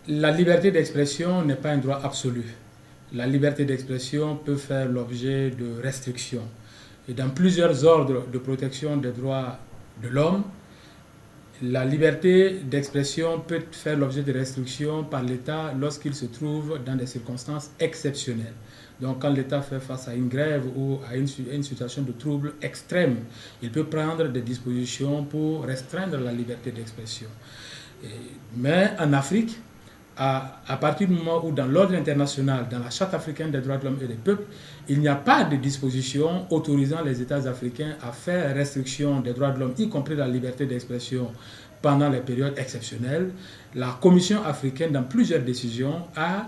La liberté d'expression n'est pas un droit absolu. La liberté d'expression peut faire l'objet de restrictions. Et dans plusieurs ordres de protection des droits de l'homme, la liberté d'expression peut faire l'objet de restrictions par l'État lorsqu'il se trouve dans des circonstances exceptionnelles. Donc quand l'État fait face à une grève ou à une situation de trouble extrême, il peut prendre des dispositions pour restreindre la liberté d'expression. Mais en Afrique, à partir du moment où dans l'ordre international, dans la Charte africaine des droits de l'homme et des peuples, il n'y a pas de disposition autorisant les États africains à faire restriction des droits de l'homme, y compris la liberté d'expression pendant les périodes exceptionnelles, la Commission africaine, dans plusieurs décisions, a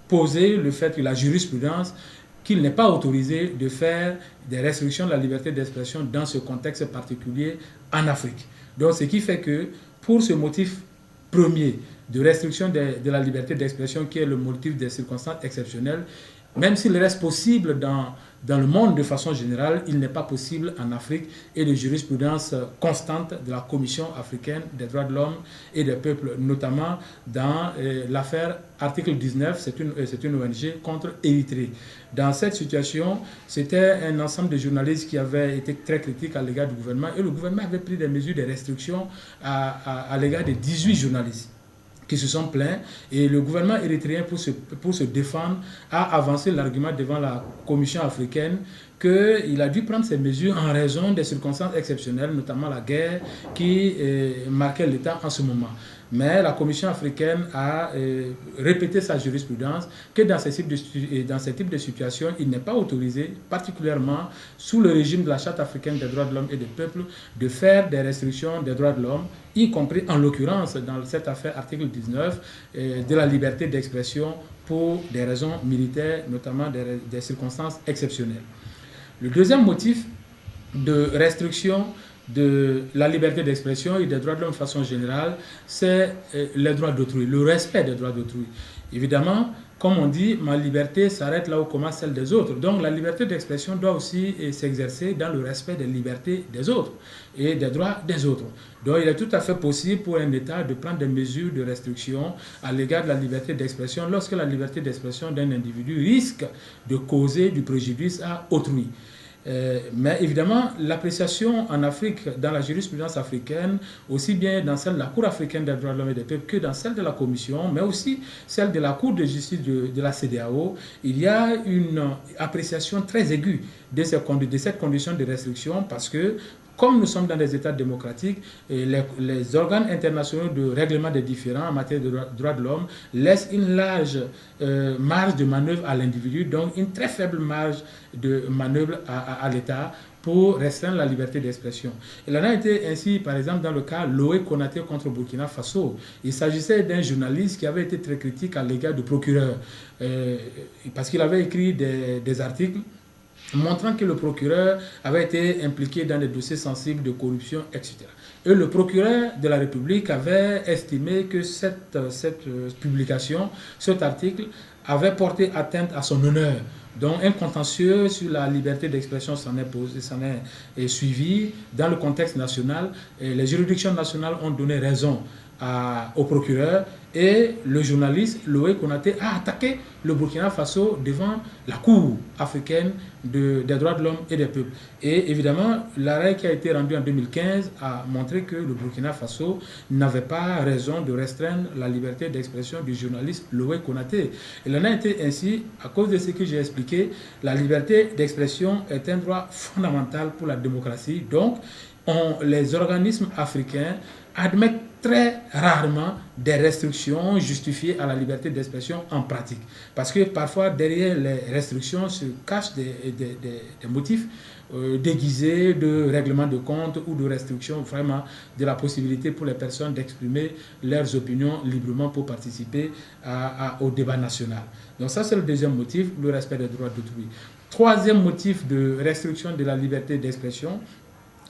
posé le fait que la jurisprudence qu'il n'est pas autorisé de faire des restrictions de la liberté d'expression dans ce contexte particulier en Afrique. Donc ce qui fait que pour ce motif premier de restriction de la liberté d'expression qui est le motif des circonstances exceptionnelles, même s'il reste possible dans le monde de façon générale, il n'est pas possible en Afrique et de jurisprudence constante de la Commission africaine des droits de l'homme et des peuples, notamment dans l'affaire article 19, c'est une ONG contre Érythrée. Dans cette situation, c'était un ensemble de journalistes qui avaient été très critiques à l'égard du gouvernement et le gouvernement avait pris des mesures de restriction à l'égard de 18 journalistes qui se sont plaints et le gouvernement érythréen pour se défendre a avancé l'argument devant la Commission africaine qu'il a dû prendre ces mesures en raison des circonstances exceptionnelles, notamment la guerre qui marquait l'État en ce moment. Mais la Commission africaine a répété sa jurisprudence que dans ce type de situation, il n'est pas autorisé, particulièrement sous le régime de la Charte africaine des droits de l'homme et des peuples, de faire des restrictions des droits de l'homme, y compris en l'occurrence dans cette affaire article 19 de la liberté d'expression pour des raisons militaires, notamment des circonstances exceptionnelles. Le deuxième motif de restriction de la liberté d'expression et des droits de l'homme de façon générale, c'est les droits d'autrui, le respect des droits d'autrui. Évidemment, comme on dit, ma liberté s'arrête là où commence celle des autres. Donc la liberté d'expression doit aussi s'exercer dans le respect des libertés des autres et des droits des autres. Donc il est tout à fait possible pour un État de prendre des mesures de restriction à l'égard de la liberté d'expression lorsque la liberté d'expression d'un individu risque de causer du préjudice à autrui. Mais évidemment, l'appréciation en Afrique, dans la jurisprudence africaine, aussi bien dans celle de la Cour africaine des droits de l'homme et des peuples que dans celle de la Commission, mais aussi celle de la Cour de justice de la CEDEAO, il y a une appréciation très aiguë de cette condition de restriction parce que comme nous sommes dans des États démocratiques, les organes internationaux de règlement des différends en matière de droits de l'homme laissent une large marge de manœuvre à l'individu, donc une très faible marge de manœuvre à l'État pour restreindre la liberté d'expression. Il en a été ainsi, par exemple, dans le cas Loé Konaté contre Burkina Faso. Il s'agissait d'un journaliste qui avait été très critique à l'égard du procureur parce qu'il avait écrit des articles montrant que le procureur avait été impliqué dans des dossiers sensibles de corruption, etc. Et le procureur de la République avait estimé que cette publication, cet article, avait porté atteinte à son honneur. Donc un contentieux sur la liberté d'expression s'en est suivi dans le contexte national. Et les juridictions nationales ont donné raison au procureur et le journaliste Loé Konaté a attaqué le Burkina Faso devant la Cour africaine des droits de l'homme et des peuples. Et évidemment, l'arrêt qui a été rendu en 2015 a montré que le Burkina Faso n'avait pas raison de restreindre la liberté d'expression du journaliste Loé Konaté. Il en a été ainsi, à cause de ce que j'ai expliqué, la liberté d'expression est un droit fondamental pour la démocratie. Donc, les organismes africains admettent très rarement des restrictions justifiées à la liberté d'expression en pratique. Parce que parfois, derrière les restrictions se cachent des motifs déguisés de règlement de compte ou de restriction vraiment de la possibilité pour les personnes d'exprimer leurs opinions librement pour participer au débat national. Donc ça, c'est le deuxième motif, le respect des droits d'autrui. Troisième motif de restriction de la liberté d'expression,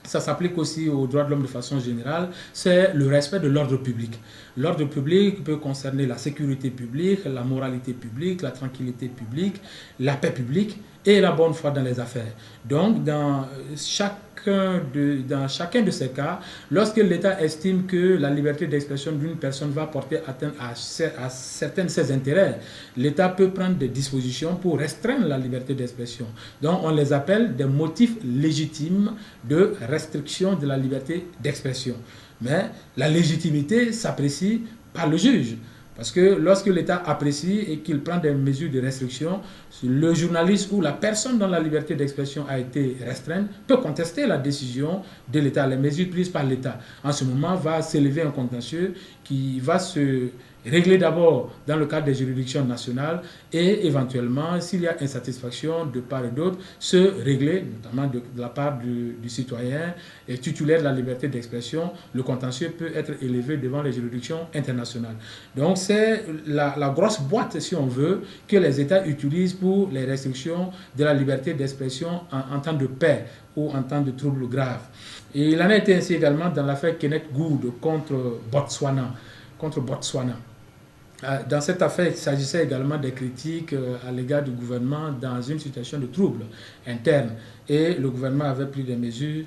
ça s'applique aussi aux droits de l'homme de façon générale, c'est le respect de l'ordre public. L'ordre public peut concerner la sécurité publique, la moralité publique, la tranquillité publique, la paix publique et la bonne foi dans les affaires. Donc, dans chacun de ces cas, lorsque l'État estime que la liberté d'expression d'une personne va porter atteinte à certains de ses intérêts, l'État peut prendre des dispositions pour restreindre la liberté d'expression. Donc, on les appelle des motifs légitimes de restriction de la liberté d'expression. Mais la légitimité s'apprécie par le juge. Parce que lorsque l'État apprécie et qu'il prend des mesures de restriction, le journaliste ou la personne dont la liberté d'expression a été restreinte peut contester la décision de l'État, les mesures prises par l'État. En ce moment, va s'élever un contentieux qui va se régler d'abord dans le cadre des juridictions nationales et éventuellement, s'il y a insatisfaction de part et d'autre, se régler, notamment de la part du citoyen et titulaire de la liberté d'expression. Le contentieux peut être élevé devant les juridictions internationales. Donc c'est la grosse boîte, si on veut, que les États utilisent pour les restrictions de la liberté d'expression en temps de paix ou en temps de troubles graves. Et il en a été ainsi également dans l'affaire Kenneth Gould contre Botswana. Dans cette affaire, il s'agissait également des critiques à l'égard du gouvernement dans une situation de trouble interne. Et le gouvernement avait pris des mesures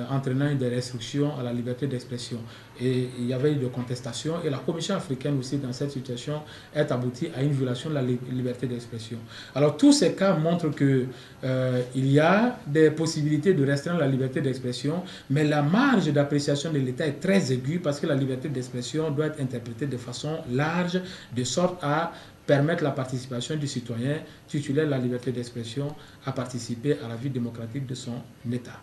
entraînant des restrictions à la liberté d'expression. Et il y avait eu des contestations. Et la Commission africaine aussi, dans cette situation, est aboutie à une violation de la liberté d'expression. Alors, tous ces cas montrent qu'il y a des possibilités de restreindre la liberté d'expression, mais la marge d'appréciation de l'État est très aiguë parce que la liberté d'expression doit être interprétée de façon large, de sorte à permettre la participation du citoyen titulaire de la liberté d'expression à participer à la vie démocratique de son État.